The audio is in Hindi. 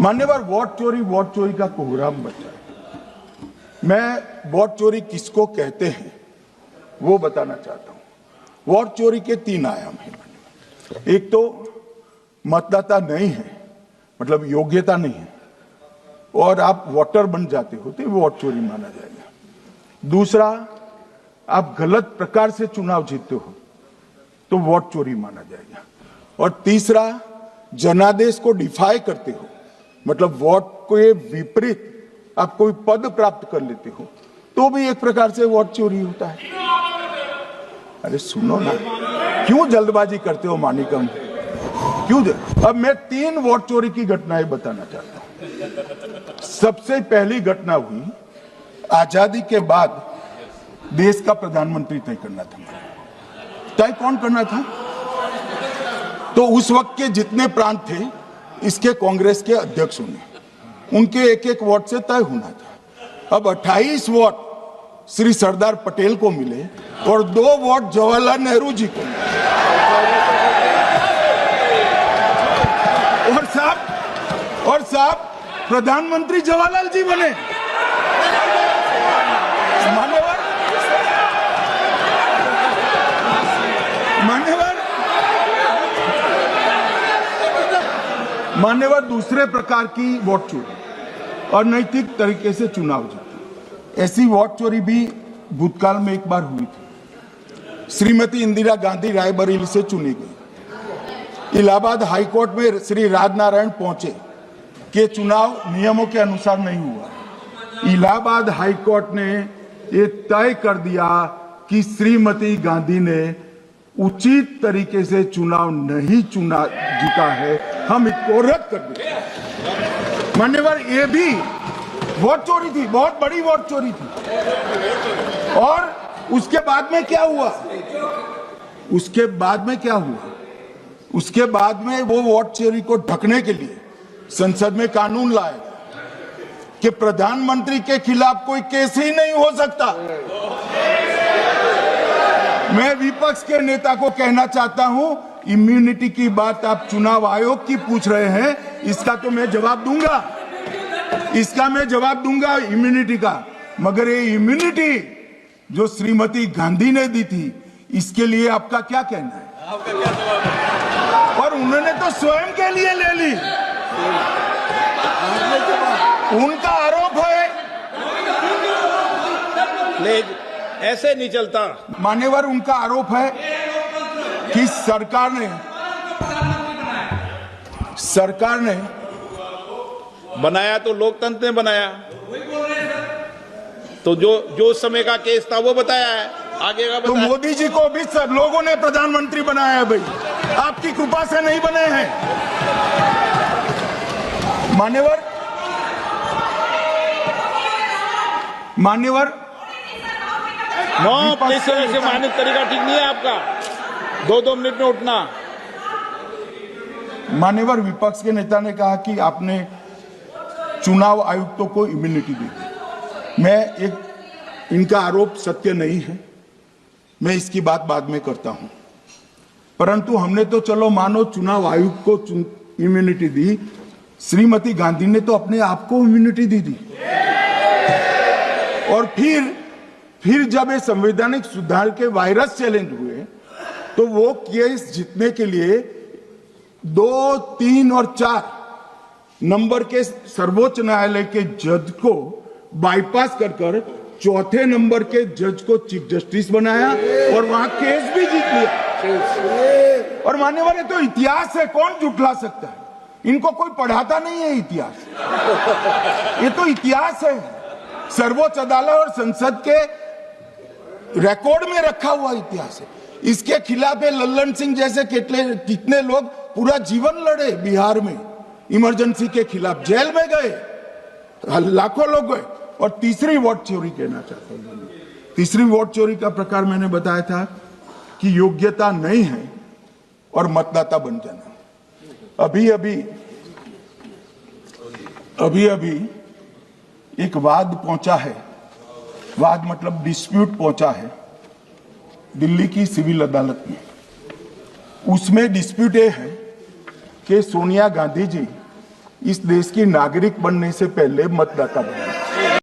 मान्यवर, वोट चोरी का कोहराम बचा है। मैं वोट चोरी किसको कहते हैं वो बताना चाहता हूं। वोट चोरी के 3 आयाम हैं। एक तो मतदाता नहीं है, मतलब योग्यता नहीं है, और आप वोटर बन जाते हो तो वोट चोरी माना जाएगा। दूसरा, आप गलत प्रकार से चुनाव जीतते हो तो वोट चोरी माना जाएगा। और तीसरा, जनादेश को डिफाई करते हो, मतलब वोट के विपरीत आप कोई पद प्राप्त कर लेते हो तो भी एक प्रकार से वोट चोरी होता है। अरे सुनो ना, क्यों जल्दबाजी करते हो मानिकम, क्यों? अब मैं 3 वोट चोरी की घटनाएं बताना चाहता हूं। सबसे पहली घटना हुई आजादी के बाद देश का प्रधानमंत्री तय करना था। तय कौन करना था? तो उस वक्त के जितने प्रांत थे इसके कांग्रेस के अध्यक्षों ने, उनके एक वोट से तय होना था। अब 28 वोट श्री सरदार पटेल को मिले और 2 वोट जवाहरलाल नेहरू जी को मिले। और साहब प्रधानमंत्री जवाहरलाल जी बने। मान्यवर, दूसरे प्रकार की वोट चोरी और नैतिक तरीके से चुनाव जीतना, ऐसी वोट चोरी भी भूतकाल में एक बार हुई थी। श्रीमती इंदिरा गांधी रायबरेली से चुनी गई। इलाहाबाद हाईकोर्ट में श्री राजनारायण पहुंचे कि चुनाव नियमों के अनुसार नहीं हुआ। इलाहाबाद हाईकोर्ट ने ये तय कर दिया कि श्रीमती गांधी ने उचित तरीके से चुनाव नहीं जीता है, हम इसको रद्द कर दें। मान्यवर, ये भी वोट चोरी थी, बहुत बड़ी वोट चोरी थी। और उसके बाद में क्या हुआ? उसके बाद में वो वोट चोरी को ढकने के लिए संसद में कानून लाए कि प्रधानमंत्री के खिलाफ कोई केस ही नहीं हो सकता। मैं विपक्ष के नेता को कहना चाहता हूं, इम्यूनिटी की बात आप चुनाव आयोग की पूछ रहे हैं, इसका तो मैं जवाब दूंगा, इम्यूनिटी का। मगर ये इम्यूनिटी जो श्रीमती गांधी ने दी थी, इसके लिए आपका क्या कहना है? आपका क्या जवाब है? और उन्होंने तो स्वयं के लिए ले ली। उनका आरोप है, ऐसे नहीं चलता। मान्यवर, उनका आरोप है कि सरकार ने बनाया तो लोकतंत्र ने बनाया, तो जो समय का केस था वो बताया है, आगे का तो मोदी जी को भी सब लोगों ने प्रधानमंत्री बनाया है भाई, आपकी कृपा से नहीं बने हैं। मान्यवर ऐसे मानव तरीका ठीक नहीं है आपका, 2-2 मिनट में उठना। मान्यवर, विपक्ष के नेता ने कहा कि आपने चुनाव आयुक्तों को इम्यूनिटी दी। इनका आरोप सत्य नहीं है, मैं इसकी बात बाद में करता हूं। परंतु हमने तो चलो मानो चुनाव आयुक्त को इम्यूनिटी दी, श्रीमती गांधी ने तो अपने आप को इम्यूनिटी दी थी। और फिर जब ये संवैधानिक सुधार के वायरस चैलेंज हुए तो वो केस जीतने के लिए 2, 3 और 4 नंबर के सर्वोच्च न्यायालय के जज को बाईपास कर 4थे नंबर के जज को चीफ जस्टिस बनाया और वहां केस भी जीत लिया। और मान्यवर, ये तो इतिहास है, कौन झुठला सकता है? इनको कोई पढ़ाता नहीं है इतिहास, ये तो इतिहास है, सर्वोच्च अदालत और संसद के रिकॉर्ड में रखा हुआ इतिहास है। इसके खिलाफ लल्लन सिंह जैसे कितने लोग पूरा जीवन लड़े बिहार में, इमरजेंसी के खिलाफ जेल में गए, लाखों लोग गए। और तीसरी वोट चोरी कहना चाहता हूं। तीसरी वोट चोरी का प्रकार मैंने बताया था कि योग्यता नहीं है और मतदाता बन जाना। अभी एक वाद पहुंचा है, वाद मतलब डिस्प्यूट पहुंचा है दिल्ली की सिविल अदालत में। उसमें डिस्प्यूट ये है कि सोनिया गांधी जी इस देश की नागरिक बनने से पहले मतदाता बनना।